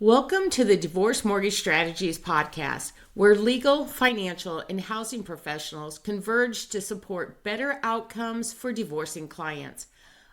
Welcome to the Divorce Mortgage Strategies podcast, where legal, financial, and housing professionals converge to support better outcomes for divorcing clients.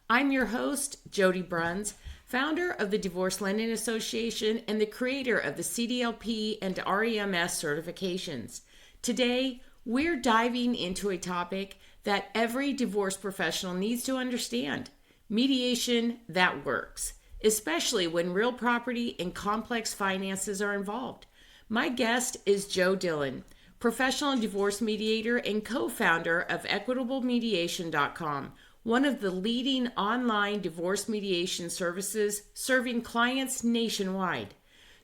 I'm your host, Jody Bruns, founder of the Divorce Lending Association and the creator of the CDLP and REMS certifications. Today, we're diving into a topic that every divorce professional needs to understand: mediation that works, especially when real property and complex finances are involved. My guest is Joe Dillon, professional divorce mediator and co-founder of EquitableMediation.com, one of the leading online divorce mediation services serving clients nationwide.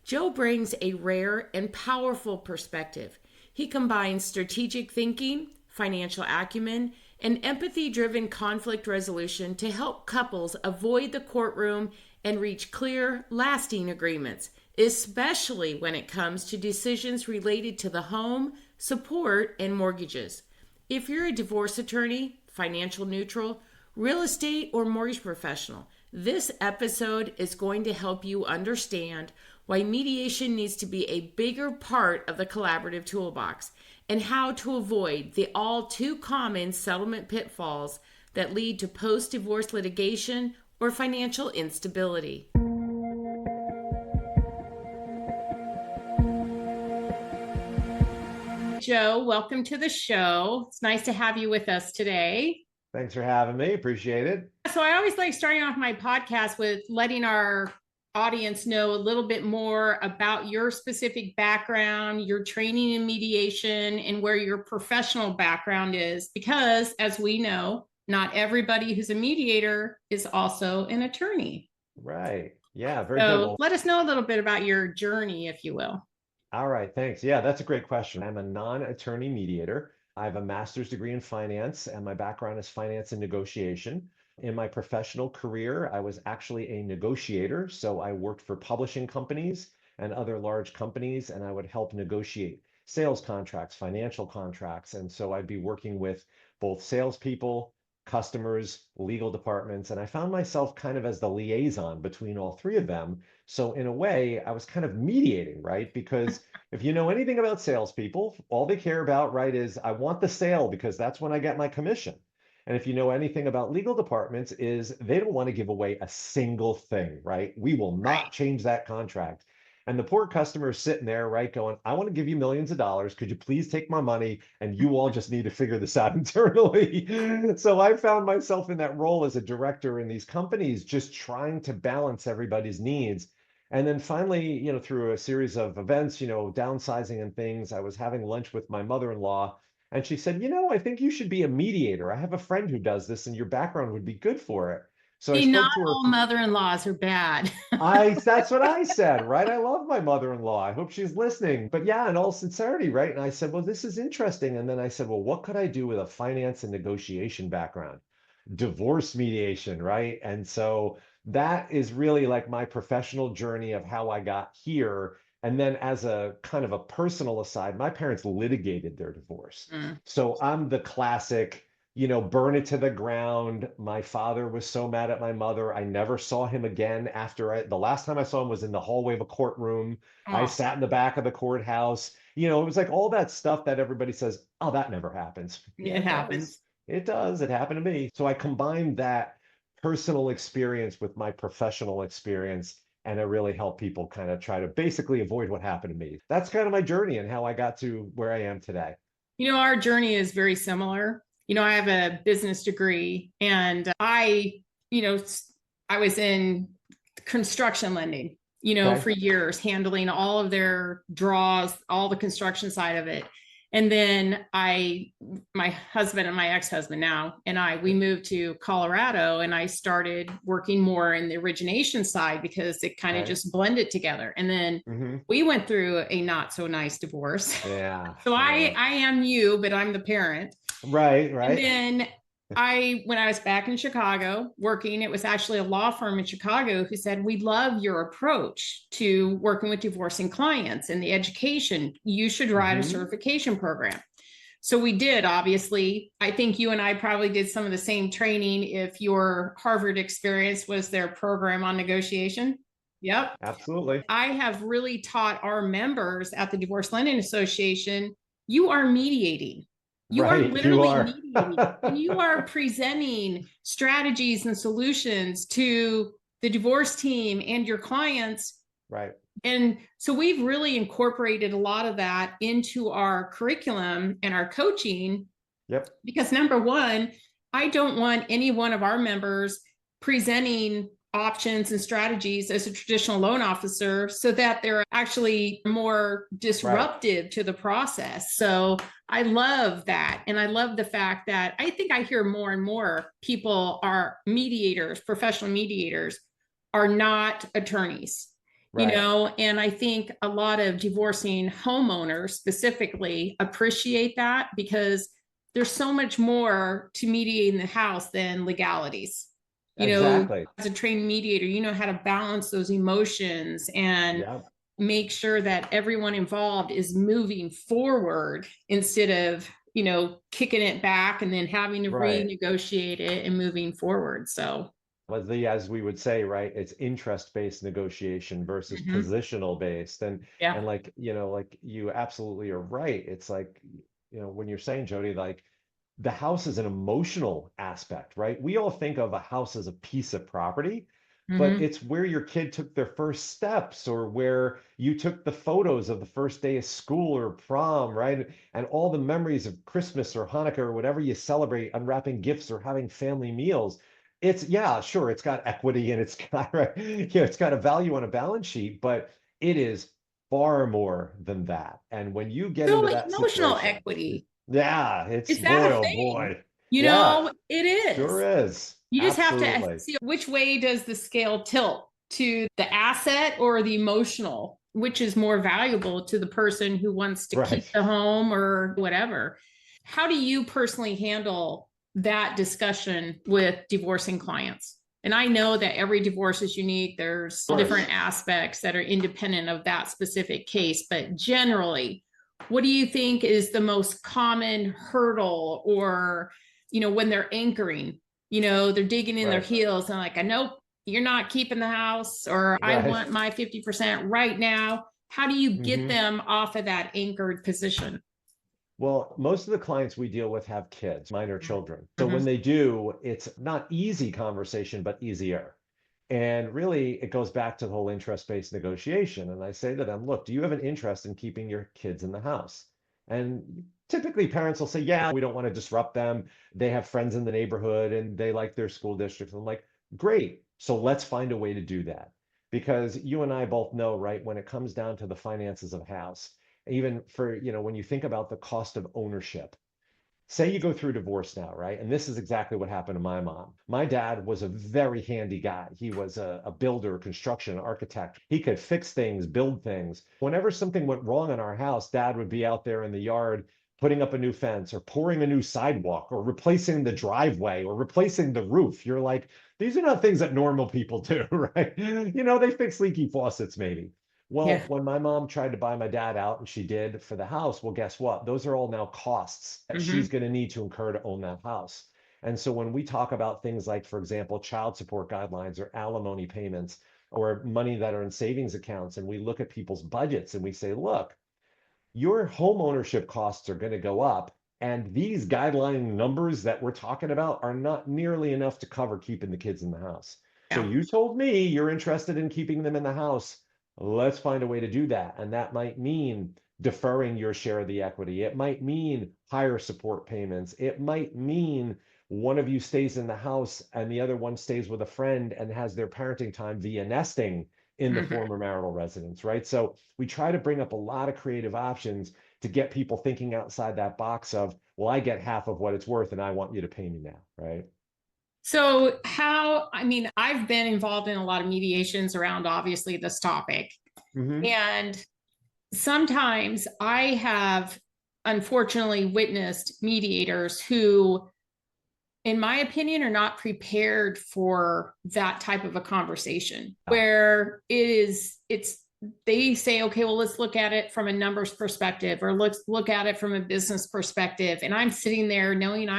Joe brings a rare and powerful perspective. He combines strategic thinking, financial acumen, and empathy-driven conflict resolution to help couples avoid the courtroom and reach clear, lasting agreements, especially when it comes to decisions related to the home, support, and mortgages. If you're a divorce attorney, financial neutral, real estate, or mortgage professional, this episode is going to help you understand why mediation needs to be a bigger part of the collaborative toolbox and how to avoid the all too common settlement pitfalls that lead to post-divorce litigation or financial instability. Joe, welcome to the show. It's nice to have you with us today. Thanks for having me. Appreciate it. So I always like starting off my podcast with letting our audience know a little bit more about your specific background, your training in mediation, and where your professional background is. Because as we know, not everybody who's a mediator is also an attorney. Right. Yeah, very So good. let us know a little bit about your journey, if you will. All right, thanks. Yeah, that's a great question. I'm a non-attorney mediator. I have a master's degree in finance, and my background is finance and negotiation. In my professional career, I was actually a negotiator. So I worked for publishing companies and other large companies, and I would help negotiate sales contracts, financial contracts. And so I'd be working with both salespeople, customers, legal departments, and I found myself kind of as the liaison between all three of them. So in a way, I was kind of mediating, right? Because if you know anything about salespeople, all they care about, right, is I want the sale because that's when I get my commission. And if you know anything about legal departments, is they don't want to give away a single thing, right? We will not change that contract. And the poor customer is sitting there, right, going, I want to give you millions of dollars. Could you please take my money? And you all just need to figure this out internally. So I found myself in that role as a director in these companies, just trying to balance everybody's needs. And then finally, through a series of events, downsizing and things, I was having lunch with my mother-in-law. And she said, I think you should be a mediator. I have a friend who does this and your background would be good for it. So I Not spoke to her. all mother-in-laws are bad. That's what I said, right? I love my mother-in-law. I hope she's listening. But yeah, in all sincerity, right? And I said, well, this is interesting. And then I said, well, what could I do with a finance and negotiation background? Divorce mediation, right? And so that is really like my professional journey of how I got here. And then as a kind of a personal aside, my parents litigated their divorce. So I'm the classic, burn it to the ground. My father was so mad at my mother. I never saw him again after the last time I saw him was in the hallway of a courtroom. I sat in the back of the courthouse. It was like all that stuff that everybody says, oh, that never happens. It happens. It does. It happened to me. So I combined that personal experience with my professional experience, and it really helped people kind of try to basically avoid what happened to me. That's kind of my journey and how I got to where I am today. Our journey is very similar. I have a business degree, and I was in construction lending, for years, handling all of their draws, all the construction side of it. And then my husband and my ex-husband now, and we moved to Colorado, and I started working more in the origination side because it kind of just blended together. And then we went through a not so nice divorce. Yeah. So I am you, but I'm the parent. Right. And then when I was back in Chicago working, it was actually a law firm in Chicago who said, we love your approach to working with divorcing clients and the education. You should write a certification program. So we did, obviously. I think you and I probably did some of the same training if your Harvard experience was their program on negotiation. Yep. Absolutely. I have really taught our members at the Divorce Lending Association, you are mediating. You are Right. You literally are. mediating. And you are presenting strategies and solutions to the divorce team and your clients. Right. And so we've really incorporated a lot of that into our curriculum and our coaching. Yep. Because number one, I don't want any one of our members presenting options and strategies as a traditional loan officer so that they're actually more disruptive to the process. So I love that. And I love the fact that I think I hear more and more people are mediators, professional mediators are not attorneys. Right. And I think a lot of divorcing homeowners specifically appreciate that because there's so much more to mediating the house than legalities. Exactly. As a trained mediator, you know how to balance those emotions and Yep. make sure that everyone involved is moving forward instead of, kicking it back and then having to Right. renegotiate it and moving forward. So, As we would say, right, it's interest-based negotiation versus positional based. yeah. And like you absolutely are right. It's like, when you're saying, Jody, like the house is an emotional aspect, right? We all think of a house as a piece of property, but it's where your kid took their first steps or where you took the photos of the first day of school or prom, right? And all the memories of Christmas or Hanukkah or whatever you celebrate, unwrapping gifts or having family meals. It's, yeah, sure, it's got equity and it's got right, it's got a value on a balance sheet, but it is far more than that. And when you get So into that emotional situation, equity, yeah, it's is that boy, a oh thing? boy. Yeah, It is. sure is. You just have to Absolutely. see which way does the scale tilt to the asset or the emotional, which is more valuable to the person who wants to keep Right. the home or whatever. How do you personally handle that discussion with divorcing clients? And I know that every divorce is unique. There's different aspects that are independent of that specific case, but generally, what do you think is the most common hurdle or, when they're anchoring? They're digging in their Right. heels and like, I know you're not keeping the house, or I Right. want my 50% right now. How do you get them off of that anchored position? Well, most of the clients we deal with have kids, minor children. So when they do, it's not easy conversation, but easier. And really, it goes back to the whole interest-based negotiation. And I say to them, look, do you have an interest in keeping your kids in the house? And typically parents will say, yeah, we don't want to disrupt them. They have friends in the neighborhood and they like their school district. I'm like, great. So let's find a way to do that. Because you and I both know, right, when it comes down to the finances of a house, even for, when you think about the cost of ownership, say you go through divorce now, right? And this is exactly what happened to my mom. My dad was a very handy guy. He was a builder, construction architect. He could fix things, build things. Whenever something went wrong in our house, dad would be out there in the yard putting up a new fence or pouring a new sidewalk or replacing the driveway or replacing the roof. You're like, these are not things that normal people do, right? They fix leaky faucets maybe. Yeah. Well, when my mom tried to buy my dad out, and she did for the house, well, guess what? Those are all now costs that she's going to need to incur to own that house. And so when we talk about things like, for example, child support guidelines or alimony payments or money that are in savings accounts, and we look at people's budgets and we say, look, your home ownership costs are going to go up. And these guideline numbers that we're talking about are not nearly enough to cover keeping the kids in the house. So Yeah. you told me you're interested in keeping them in the house. Let's find a way to do that. And that might mean deferring your share of the equity. It might mean higher support payments. It might mean one of you stays in the house and the other one stays with a friend and has their parenting time via nesting in the former marital residence, right? So we try to bring up a lot of creative options to get people thinking outside that box of, well, I get half of what it's worth and I want you to pay me now, right? So, I've been involved in a lot of mediations around obviously this topic. And sometimes I have unfortunately witnessed mediators who, in my opinion, are not prepared for that type of a conversation where they say, okay, well, let's look at it from a numbers perspective, or let's look at it from a business perspective. And I'm sitting there knowing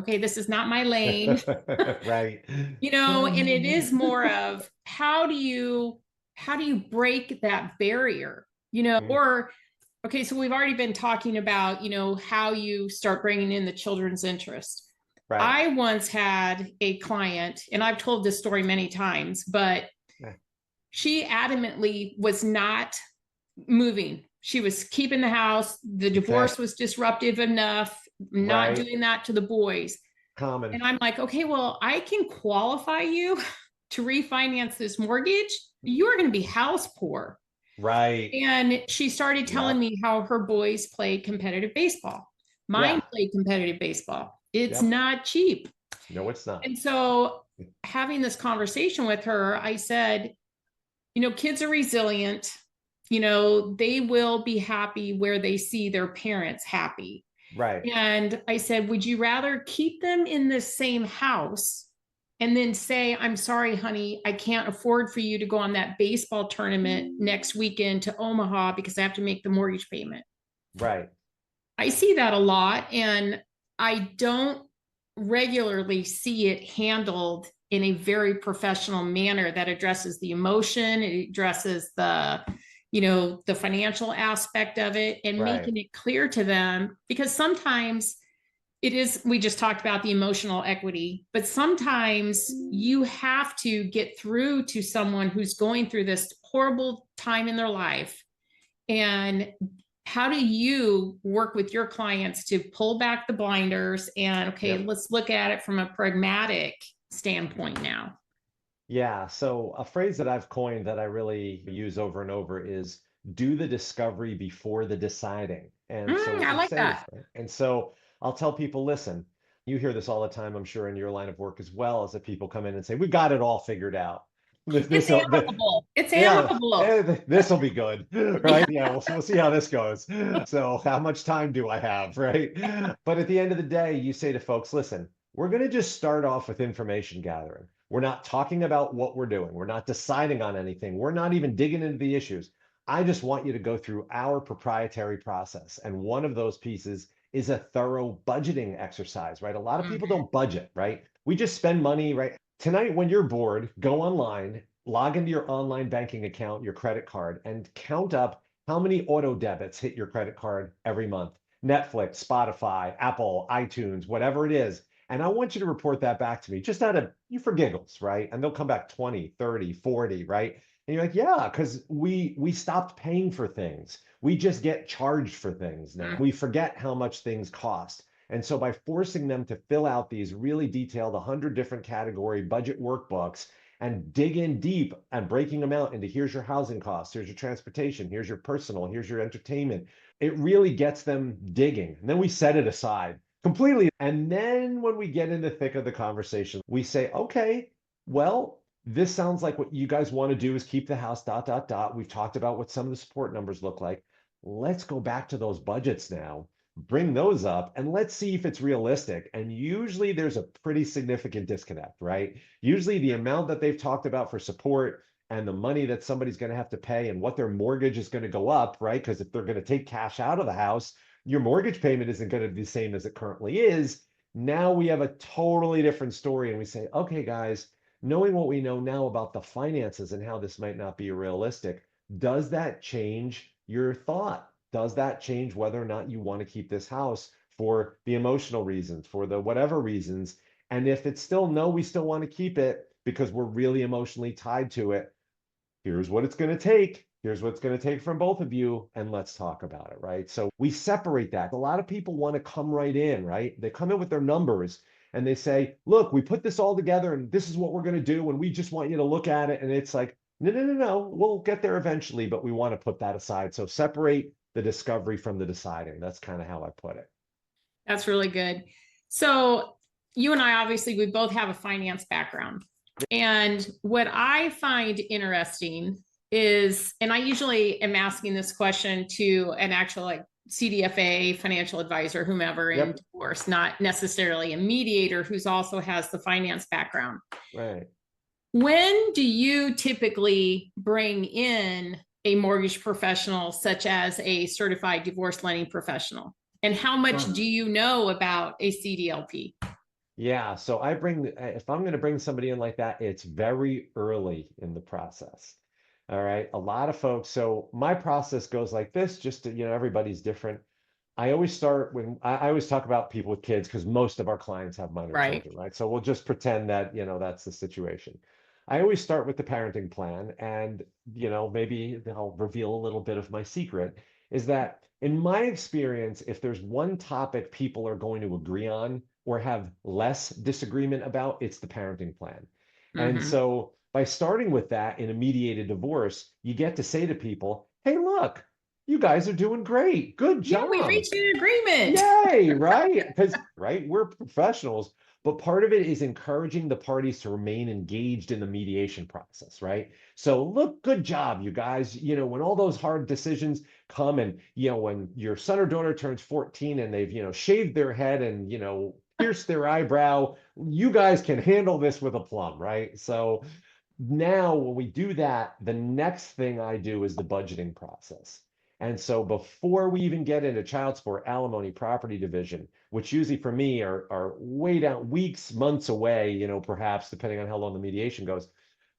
this is not my lane, Right. and it is more of how do you how do you break that barrier? You know, Mm, or okay, so we've already been talking about, how you start bringing in the children's interest. right. I once had a client, and I've told this story many times, but Yeah. she adamantly was not moving. She was keeping the house. The Okay. divorce was disruptive enough, not Right. doing that to the boys. Common. And I'm like, okay, well, I can qualify you to refinance this mortgage. You're going to be house poor. Right. And she started telling Yep. me how her boys played competitive baseball. Mine Yeah. played competitive baseball. It's Yep. not cheap. No, it's not. And so, having this conversation with her, I said, kids are resilient. They will be happy where they see their parents happy. Right. And I said, would you rather keep them in the same house and then say, I'm sorry, honey, I can't afford for you to go on that baseball tournament next weekend to Omaha because I have to make the mortgage payment? Right. I see that a lot, and I don't regularly see it handled in a very professional manner that addresses the emotion, it addresses the financial aspect of it, and Right. making it clear to them, because sometimes it is, we just talked about the emotional equity, but sometimes you have to get through to someone who's going through this horrible time in their life. And how do you work with your clients to pull back the blinders and, okay, Yep. let's look at it from a pragmatic standpoint now? Yeah. So a phrase that I've coined that I really use over and over is do the discovery before the deciding. And so what I we like say is, that. right? And so I'll tell people, listen, you hear this all the time, I'm sure in your line of work as well, as if people come in and say, we've got it all figured out. It's Will, amicable. It's yeah, amicable. this will be good, Yeah. right? Yeah, we'll see how this goes. So, how much time do I have, right? But at the end of the day, you say to folks, listen, we're going to just start off with information gathering. We're not talking about what we're doing. We're not deciding on anything. We're not even digging into the issues. I just want you to go through our proprietary process. And one of those pieces is a thorough budgeting exercise, right? A lot of people Mhm. don't budget, right? We just spend money, right? Tonight, when you're bored, go online, log into your online banking account, your credit card, and count up how many auto debits hit your credit card every month. Netflix, Spotify, Apple, iTunes, whatever it is. And I want you to report that back to me just out of you for giggles, right? And they'll come back 20, 30, 40, right? And you're like, yeah, because we stopped paying for things. We just get charged for things now. We forget how much things cost. And so by forcing them to fill out these really detailed 100 different category budget workbooks and dig in deep and breaking them out into here's your housing costs, here's your transportation, here's your personal, here's your entertainment. It really gets them digging. And then we set it aside completely. And then when we get in the thick of the conversation, we say, okay, well, this sounds like what you guys want to do is keep the house, dot, dot, dot. We've talked about what some of the support numbers look like. Let's go back to those budgets now, bring those up, and let's see if it's realistic. And usually there's a pretty significant disconnect, right? Usually the amount that they've talked about for support and the money that somebody's going to have to pay and what their mortgage is going to go up, right? Because if they're going to take cash out of the house, your mortgage payment isn't going to be the same as it currently is. Now we have a totally different story. And we say, okay, guys, knowing what we know now about the finances and how this might not be realistic, does that change your thought? Does that change whether or not you want to keep this house for the emotional reasons, for the whatever reasons? And if it's still no, we still want to keep it because we're really emotionally tied to it. Here's what it's going to take. Here's what it's going to take from both of you. And let's talk about it, right? So we separate that. A lot of people want to come right in, right? They come in with their numbers and they say, look, we put this all together and this is what we're going to do. And we just want you to look at it. And it's like, no, no, no, no. We'll get there eventually, but we want to put that aside. So separate the discovery from the deciding. That's kind of how I put it. That's really good. So, you and I obviously, we both have a finance background. And what I find interesting is, and I usually am asking this question to an actual like CDFA, financial advisor, whomever in Yep. divorce, not necessarily a mediator who's also has the finance background. Right. When do you typically bring in a mortgage professional, such as a certified divorce lending professional? And how much do you know about a CDLP? Yeah, so if I'm going to bring somebody in like that, it's very early in the process. All right. A lot of folks. So my process goes like this, just to, everybody's different. I always start when I always talk about people with kids because most of our clients have minor Right. children, right? So we'll just pretend that, that's the situation. I always start with the parenting plan, and, maybe I'll reveal a little bit of my secret is that in my experience, if there's one topic people are going to agree on or have less disagreement about, it's the parenting plan. And Hmm. so by starting with that in a mediated divorce, you get to say to people, hey, look, you guys are doing great. Good Yeah, we job. reached an agreement. Yay, right? Because, right, we're professionals, but part of it is encouraging the parties to remain engaged in the mediation process, right? So, look, good job, you guys. When all those hard decisions come and, when your son or daughter turns 14 and they've, shaved their head and, pierced their eyebrow, you guys can handle this with aplomb, right? So, now when we do that, the next thing I do is the budgeting process. And so before we even get into child support, alimony, property division, which usually for me are way down weeks, months away, perhaps depending on how long the mediation goes,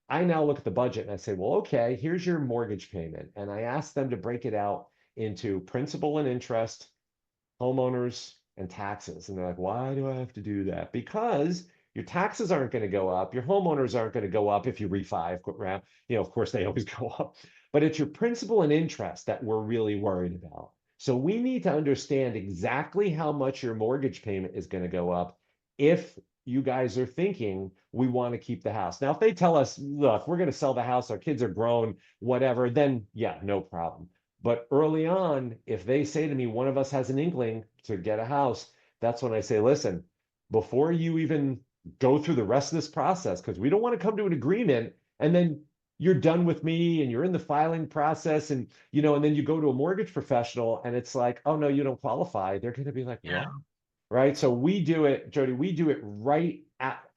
I now look at the budget and I say, well, okay, here's your mortgage payment. And I ask them to break it out into principal and interest, homeowners, and taxes. And they're like, why do I have to do that? Because your taxes aren't going to go up. Your homeowners aren't going to go up if you refi. Of course, they always go up. But it's your principal and interest that we're really worried about. So we need to understand exactly how much your mortgage payment is going to go up if you guys are thinking we want to keep the house. Now, if they tell us, look, we're going to sell the house, our kids are grown, whatever, then yeah, no problem. But early on, if they say to me, one of us has an inkling to get a house, that's when I say, listen, before you even go through the rest of this process, because we don't want to come to an agreement and then you're done with me and you're in the filing process and then you go to a mortgage professional and it's like, oh no, you don't qualify. They're going to be like, Yeah. what? Right. So we do it, Jody, we do it right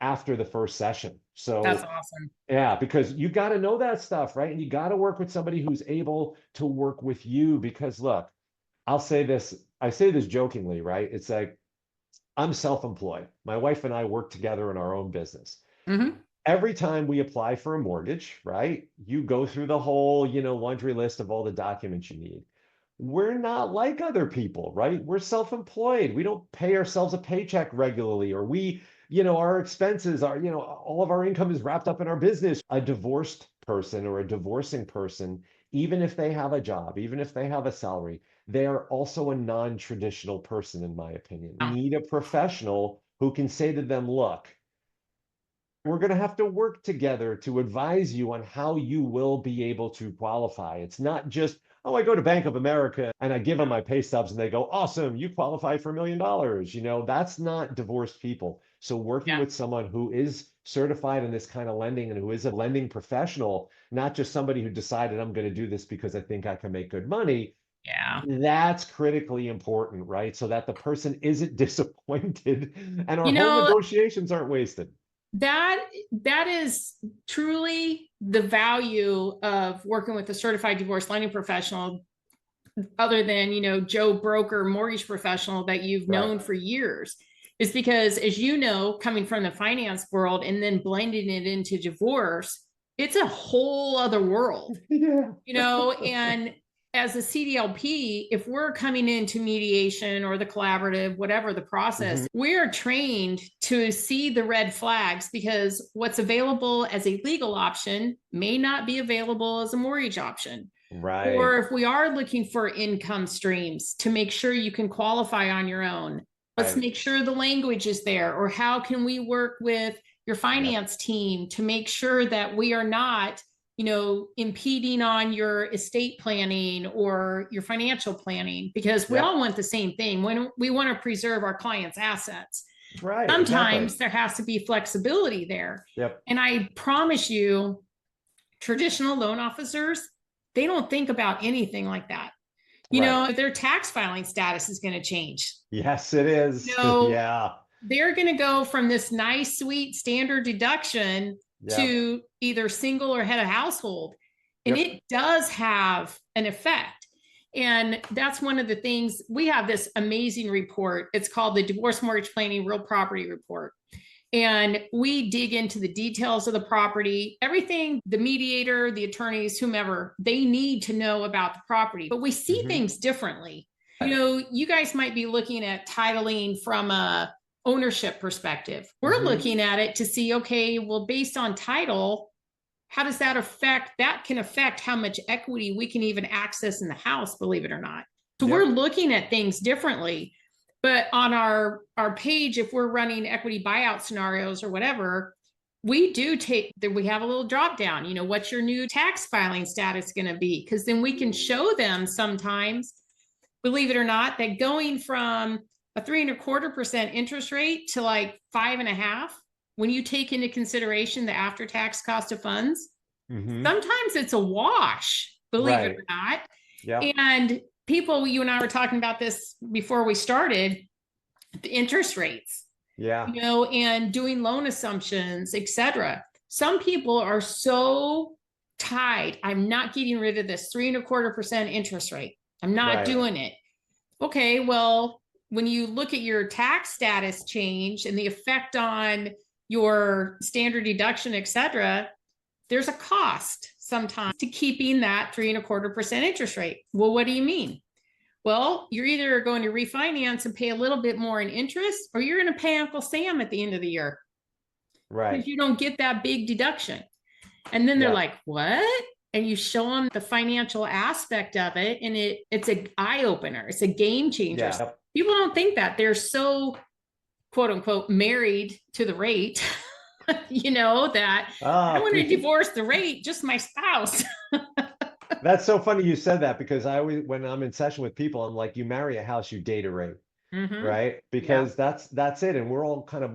after the first session. That's So awesome. yeah, because you got to know that stuff, right? And you got to work with somebody who's able to work with you because look, I'll say this, I say this jokingly, right? It's like I'm self-employed. My wife and I work together in our own business. Hmm. Every time we apply for a mortgage, right? You go through the whole, laundry list of all the documents you need. We're not like other people, right? We're self-employed. We don't pay ourselves a paycheck regularly, or our expenses are, all of our income is wrapped up in our business. A divorced person or a divorcing person, even if they have a job, even if they have a salary, they are also a non-traditional person, in my opinion. Oh, Need a professional who can say to them, look, we're going to have to work together to advise you on how you will be able to qualify. It's not just, oh, I go to Bank of America and I give them my pay stubs and they go, awesome, you qualify for $1 million. That's not divorced people. So working yeah. with someone who is certified in this kind of lending and who is a lending professional, not just somebody who decided I'm going to do this because I think I can make good money. Yeah. That's critically important, right? So that the person isn't disappointed and our You whole know, negotiations aren't wasted. that that is truly the value of working with a certified divorce lending professional, other than, Joe broker mortgage professional that you've Right. known for years, is because, as you know, coming from the finance world and then blending it into divorce, it's a whole other world. Yeah. And as a CDLP, if we're coming into mediation or the collaborative, whatever the process, Mhm. we are trained to see the red flags, because what's available as a legal option may not be available as a mortgage option. Or Right. if we are looking for income streams to make sure you can qualify on your own, let's Right. make sure the language is there. Or how can we work with your Yep. finance team to make sure that we are not, impeding on your estate planning or your financial planning, because we all Yep. want the same thing when we want to preserve our clients' assets. Right. Exactly. Sometimes there has to be flexibility there. Yep. And I promise you, traditional loan officers, they don't think about anything like that. Right. Their tax filing status is going to change. Yes, it is. You know, Yeah. they're going to go from this nice, sweet standard deduction Yep. to either single or head of household. And Yep. it does have an effect. And that's one of the things. We have this amazing report. It's called the Divorce Mortgage Planning Real Property Report. And we dig into the details of the property, everything the mediator, the attorneys, whomever, they need to know about the property. But we see things differently. You guys might be looking at titling from a ownership perspective. We're looking at it to see, okay, well, based on title, how does that affect? That can affect how much equity we can even access in the house, believe it or not. So we're looking at things differently. But on our page, if we're running equity buyout scenarios or whatever, we have a little drop down. What's your new tax filing status going to be? Because then we can show them sometimes, believe it or not, that going from a 3.25% interest rate to like 5.5%, when you take into consideration the after-tax cost of funds, sometimes it's a wash, believe it or not. And people, you and I were talking about this before we started, the interest rates, and doing loan assumptions, etc. Some people are so tied. I'm not getting rid of this 3.25% interest rate. I'm not doing it. Okay, well, when you look at your tax status change and the effect on your standard deduction, etc., there's a cost sometimes to keeping that 3.25% interest rate. Well, what do you mean? Well, you're either going to refinance and pay a little bit more in interest, or you're going to pay Uncle Sam at the end of the year. Because you don't get that big deduction. And then they're like, what? And you show them the financial aspect of it, and it's an eye opener. It's a game changer. People don't think that. They're so, quote unquote, married to the rate. That I don't want to divorce the rate, just my spouse. That's so funny you said that, because I always, when I'm in session with people, I'm like, you marry a house, you date a rate, right? Because that's it. And we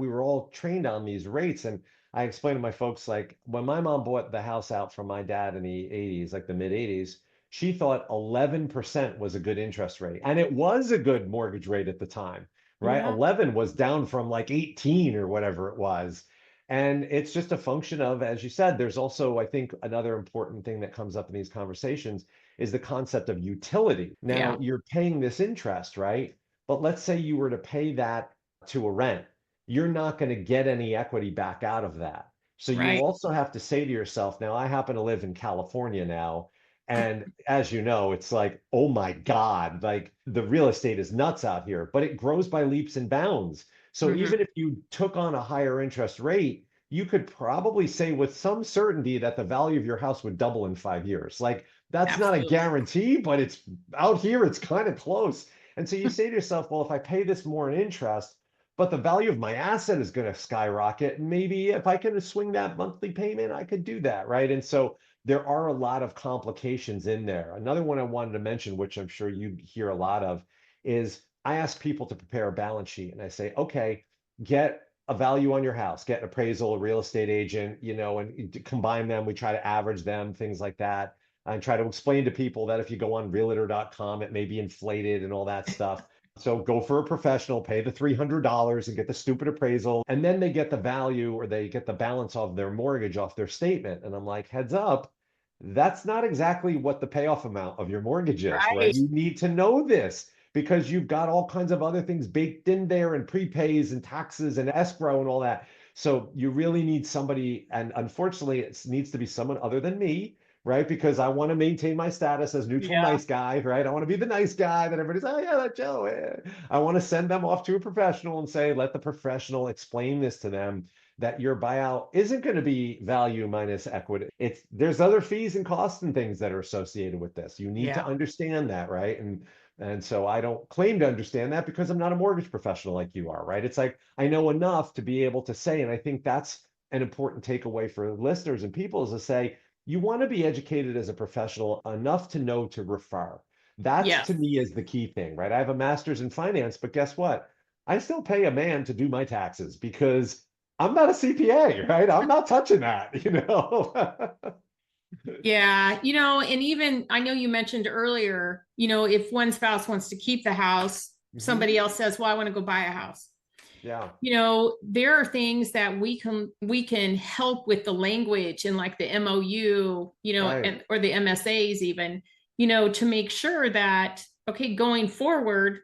were all trained on these rates. And I explained to my folks, like, when my mom bought the house out from my dad in the 80s, like the mid 80s, she thought 11% was a good interest rate. And it was a good mortgage rate at the time, right? 11 was down from like 18 or whatever it was. And it's just a function of, as you said, there's also, I think, another important thing that comes up in these conversations is the concept of utility. Now, you're paying this interest, right? But let's say you were to pay that to a rent, you're not going to get any equity back out of that. So you also have to say to yourself, now I happen to live in California now, and as you know, it's like, oh my God, like the real estate is nuts out here, but it grows by leaps and bounds. So even if you took on a higher interest rate, you could probably say with some certainty that the value of your house would double in 5 years. Like that's not a guarantee, but it's out here, it's kind of close. And so you say to yourself, well, if I pay this more in interest, but the value of my asset is going to skyrocket, maybe if I can swing that monthly payment, I could do that, right? And so there are a lot of complications in there. Another one I wanted to mention, which I'm sure you hear a lot of, is I ask people to prepare a balance sheet, and I say, okay, get a value on your house, get an appraisal, a real estate agent, and combine them. We try to average them, things like that. And try to explain to people that if you go on realtor.com, it may be inflated and all that stuff. So go for a professional, pay the $300 and get the stupid appraisal. And then they get the value, or they get the balance of their mortgage off their statement. And I'm like, heads up, that's not exactly what the payoff amount of your mortgage is, right? You need to know this, because you've got all kinds of other things baked in there, and prepays and taxes and escrow and all that. So you really need somebody, and unfortunately, it needs to be someone other than me, right? Because I want to maintain my status as neutral nice guy, right? I want to be the nice guy that everybody's, oh yeah, that Joe. I want to send them off to a professional and say, let the professional explain this to them, that your buyout isn't going to be value minus equity. There's other fees and costs and things that are associated with this. You need to understand that, right? And so I don't claim to understand that, because I'm not a mortgage professional like you are, right? It's like, I know enough to be able to say, and I think that's an important takeaway for listeners and people, is to say, you want to be educated as a professional enough to know to refer. That's to me is the key thing, right? I have a master's in finance, but guess what? I still pay a man to do my taxes, because I'm not a CPA, right? I'm not touching that. Yeah, and even I know you mentioned earlier, if one spouse wants to keep the house, somebody else says, well, I want to go buy a house. Yeah. There are things that we can help with the language, and like the MOU, or the MSAs even, to make sure that, okay, going forward,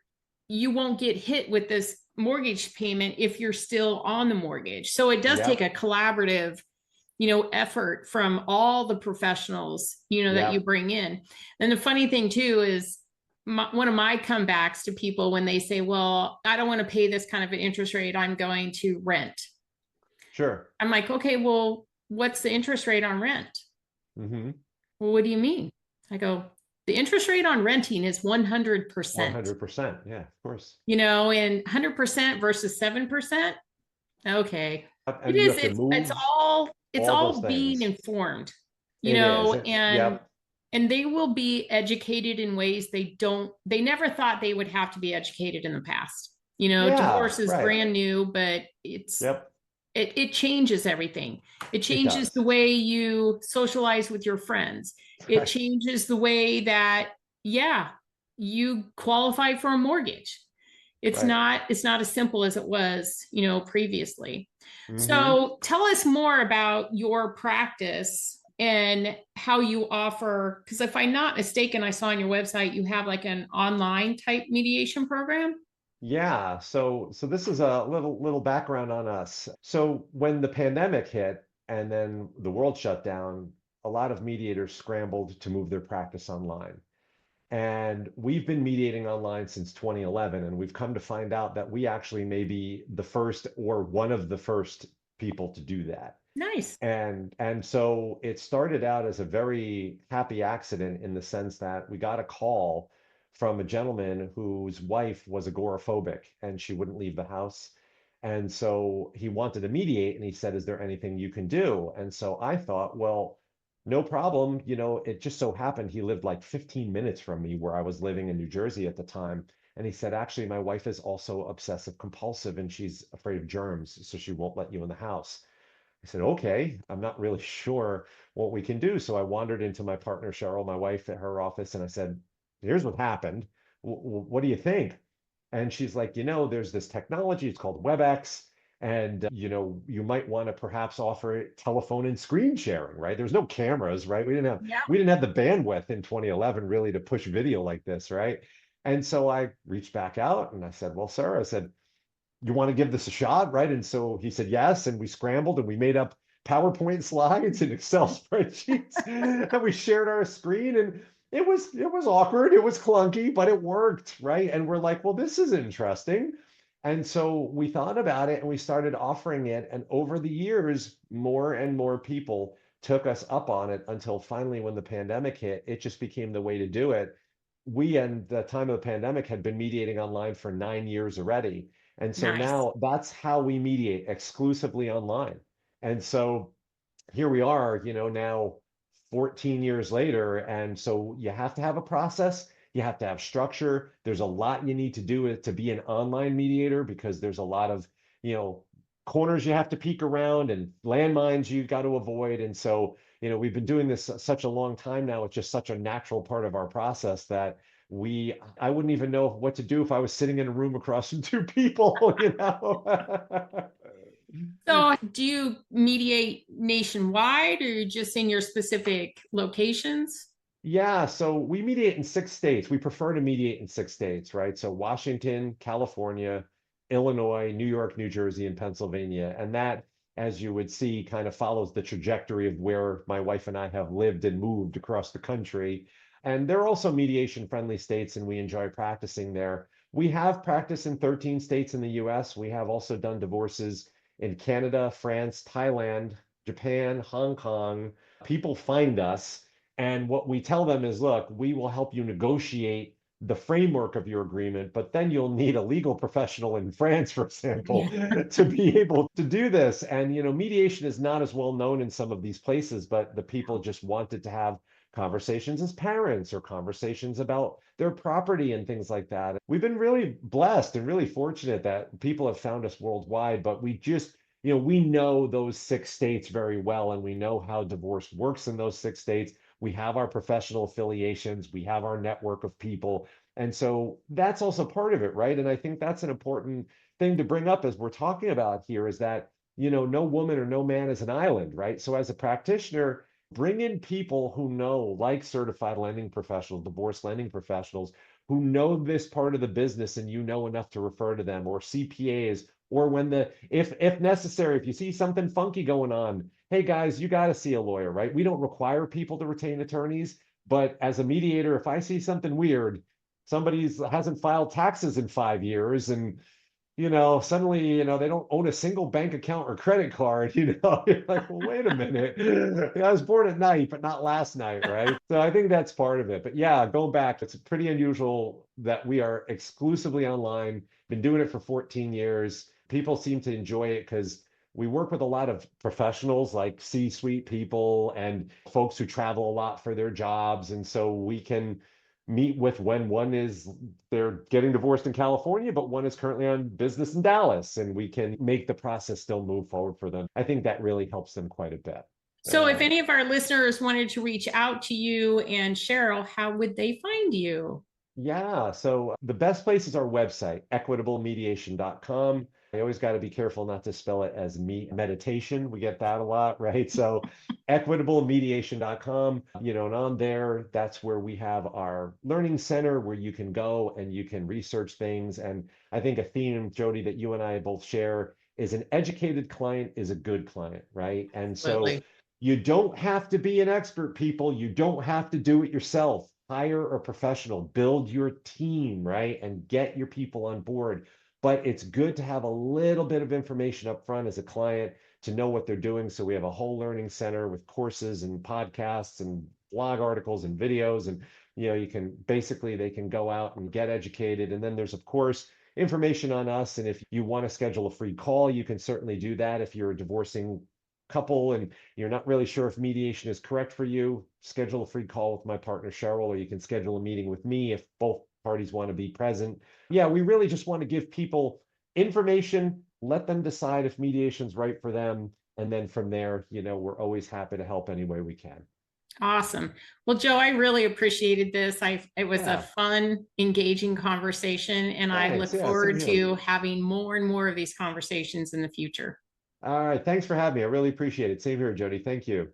you won't get hit with this mortgage payment if you're still on the mortgage. So it does take Yep. a collaborative, effort from all the professionals, that you Yep. bring in. And the funny thing too is one of my comebacks to people when they say, well, I don't want to pay this kind of an interest rate, I'm going to rent. Sure. I'm like, okay, well, what's the interest rate on rent? Mm-hmm. Well, what do you mean? I go, the interest rate on renting is 100%, 100%. Yeah, of course. and 100% versus 7%. Okay. It And you is, have to move it's all those all being things. informed, It is. and Yep. they will be educated in ways they never thought they would have to be educated in the past. Yeah, Divorce is right. brand new, but Yep. it changes everything. It It changes the does. way you socialize with your friends. It Right. changes the way that, yeah, you qualify for a mortgage. Right. It's not as simple as it was, previously. Mm-hmm. So tell us more about your practice and how you offer, because if I'm not mistaken, I saw on your website you have like an online type mediation program. Yeah, so this is a little background on us. So when the pandemic hit and then the world shut down, a lot of mediators scrambled to move their practice online. And we've been mediating online since 2011, and we've come to find out that we actually may be the first or one of the first people to do that. Nice. And so it started out as a very happy accident in the sense that we got a call from a gentleman whose wife was agoraphobic and she wouldn't leave the house. And so he wanted to mediate and he said, "Is there anything you can do?" And so I thought, well, no problem. It just so happened he lived like 15 minutes from me where I was living in New Jersey at the time. And he said, actually, my wife is also obsessive compulsive and she's afraid of germs, so she won't let you in the house. I said, okay, I'm not really sure what we can do. So I wandered into my partner, Cheryl, my wife, at her office, and I said, here's what happened. What do you think? And she's like, there's this technology, it's called WebEx. And, you might want to perhaps offer telephone and screen sharing, right? There's no cameras, right? Yeah. We didn't have the bandwidth in 2011 really to push video like this, right? And so I reached back out and I said, well, sir, I said, you want to give this a shot, right? And so he said yes, and we scrambled and we made up PowerPoint slides and Excel spreadsheets, and we shared our screen, and it was awkward, it was clunky, but it worked, right? And we're like, well, this is interesting. And so we thought about it and we started offering it, and over the years, more and more people took us up on it until finally, when the pandemic hit, it just became the way to do it. We, at the time of the pandemic, had been mediating online for 9 years already. And so Nice. now that's how we mediate, exclusively online. And so here we are, now 14 years later. And so you have to have a process, you have to have structure. There's a lot you need to do to be an online mediator because there's a lot of, you know, corners you have to peek around and landmines you've got to avoid. And so, we've been doing this such a long time now. It's just such a natural part of our process that I wouldn't even know what to do if I was sitting in a room across from two people. So do you mediate nationwide or just in your specific locations? Yeah, so we mediate in 6 states. We prefer to mediate in 6 states, right? So Washington, California, Illinois, New York, New Jersey, and Pennsylvania. And that, as you would see, kind of follows the trajectory of where my wife and I have lived and moved across the country. And they're also mediation friendly states, and we enjoy practicing there. We have practiced in 13 states in the US. We have also done divorces in Canada, France, Thailand, Japan, Hong Kong. People find us and what we tell them is, look, we will help you negotiate the framework of your agreement, but then you'll need a legal professional in France, for example, Yeah. to be able to do this. And, mediation is not as well known in some of these places, but the people just wanted to have conversations as parents or conversations about their property and things like that. We've been really blessed and really fortunate that people have found us worldwide, but we just, we know those 6 states very well, and we know how divorce works in those 6 states. We have our professional affiliations, we have our network of people. And so that's also part of it, right? And I think that's an important thing to bring up as we're talking about here is that, no woman or no man is an island, right? So as a practitioner, Bring in people who know, like certified lending professionals, divorce lending professionals, who know this part of the business and you know enough to refer to them, or CPAs, or when if necessary, if you see something funky going on, hey guys, you got to see a lawyer, right? We don't require people to retain attorneys, but as a mediator, if I see something weird, somebody hasn't filed taxes in 5 years and suddenly, they don't own a single bank account or credit card, you're like, well, wait a minute. I was born at night, but not last night, right? So I think that's part of it. But yeah, going back, it's pretty unusual that we are exclusively online, been doing it for 14 years. People seem to enjoy it because we work with a lot of professionals like C-suite people and folks who travel a lot for their jobs. And so we can meet with when one is they're getting divorced in California, but one is currently on business in Dallas, and we can make the process still move forward for them. I think that really helps them quite a bit. So if any of our listeners wanted to reach out to you and Cheryl, how would they find you? Yeah, so the best place is our website, equitablemediation.com. I always got to be careful not to spell it as meditation. We get that a lot, right? So equitablemediation.com, and on there, that's where we have our learning center where you can go and you can research things. And I think a theme, Jody, that you and I both share is an educated client is a good client, right? And so Absolutely. you don't have to be an expert, people. You don't have to do it yourself. Hire a professional, build your team, right? And get your people on board. But it's good to have a little bit of information up front as a client to know what they're doing. So we have a whole learning center with courses and podcasts and blog articles and videos. And, they can go out and get educated. And then there's, of course, information on us. And if you want to schedule a free call, you can certainly do that. If you're a divorcing couple and you're not really sure if mediation is correct for you, schedule a free call with my partner Cheryl, or you can schedule a meeting with me if both parties want to be present. Yeah, we really just want to give people information, let them decide if mediation's right for them. And then from there, we're always happy to help any way we can. Awesome. Well, Joe, I really appreciated this. It was a Yeah. fun, engaging conversation, and I look Thanks. Yeah, same forward here. to having more and more of these conversations in the future. All right. Thanks for having me. I really appreciate it. Same here, Jody. Thank you.